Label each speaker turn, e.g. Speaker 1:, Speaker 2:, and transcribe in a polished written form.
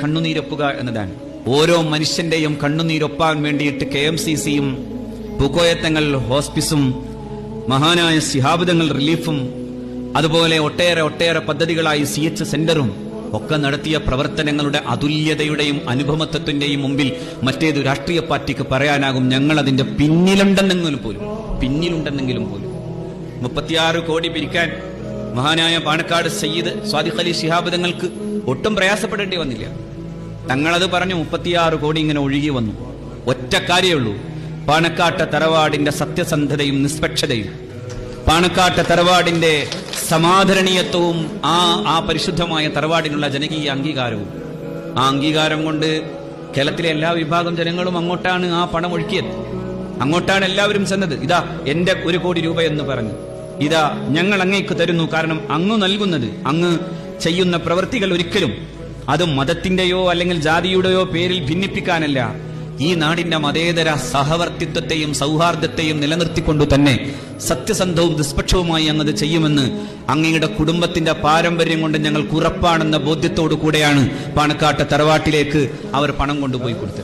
Speaker 1: കണ്ണുനീരൊപ്പുക എന്നതാണ്. ഓരോ മനുഷ്യന്റെയും കണ്ണുനീരൊപ്പാൻ വേണ്ടിയിട്ട് KMCC-യും പൂക്കോയത്തങ്ങൾ ഹോസ്പിസും മഹാനായ ശിഹാബ് തങ്ങൾ റിലീഫും അതുപോലെ ഒട്ടേറെ പദ്ധതികളായി CH സെന്ററും ഒക്കെ നടത്തിയ പ്രവർത്തനങ്ങളുടെ അതുല്യതയുടെയും അനുപമത്വത്തിന്റെയും മുമ്പിൽ മറ്റേതു രാഷ്ട്രീയ പാർട്ടിക്ക് പറയാനാകും ഞങ്ങൾ അതിന്റെ പിന്നിലുണ്ടെന്നെങ്കിലും പോലും 36 കോടി പിരിക്കാൻ മഹാനായ പാണക്കാട് സയ്യിദ് സ്വാദിഖ് അലി ശിഹാബ് തങ്ങൾക്ക് ഒട്ടും പ്രയാസപ്പെടേണ്ടി വന്നില്ല. തങ്ങളത് പറഞ്ഞു 36 കോടി ഇങ്ങനെ ഒഴുകി വന്നു. ഒറ്റ കാര്യമുള്ളൂ, പാണക്കാട്ട തറവാടിന്റെ സത്യസന്ധതയും നിഷ്പക്ഷതയും, പാണക്കാട്ട തറവാടിന്റെ സമാദരണീയത്വവും ആ പരിശുദ്ധമായ തറവാടിനുള്ള ജനകീയ അംഗീകാരവും. ആ അംഗീകാരം കൊണ്ട് കേരളത്തിലെ എല്ലാ വിഭാഗം ജനങ്ങളും അങ്ങോട്ടാണ് ആ പണം ഒഴുക്കിയത്. അങ്ങോട്ടാണ് എല്ലാവരും ചെന്നത്. ഇതാ എന്റെ 1 കോടി രൂപ എന്ന് പറഞ്ഞു, ഇതാ ഞങ്ങൾ അങ്ങേക്ക് തരുന്നു. കാരണം അങ്ങ് നൽകുന്നത്, അങ്ങ് ചെയ്യുന്ന പ്രവൃത്തികൾ ഒരിക്കലും അത് മതത്തിന്റെയോ അല്ലെങ്കിൽ ജാതിയുടെയോ പേരിൽ ഭിന്നിപ്പിക്കാനല്ല, ഈ നാടിന്റെ മതേതര സഹവർത്തിത്വത്തെയും സൗഹാർദ്ദത്തെയും നിലനിർത്തിക്കൊണ്ടു തന്നെ സത്യസന്ധവും നിഷ്പക്ഷവുമായി അങ്ങത് ചെയ്യുമെന്ന് അങ്ങയുടെ കുടുംബത്തിന്റെ പാരമ്പര്യം കൊണ്ട് ഞങ്ങൾക്ക് ഉറപ്പാണെന്ന ബോധ്യത്തോടു കൂടെയാണ് പാണക്കാട്ടെ തറവാട്ടിലേക്ക് അവർ പണം കൊണ്ടുപോയി കൊടുത്തത്.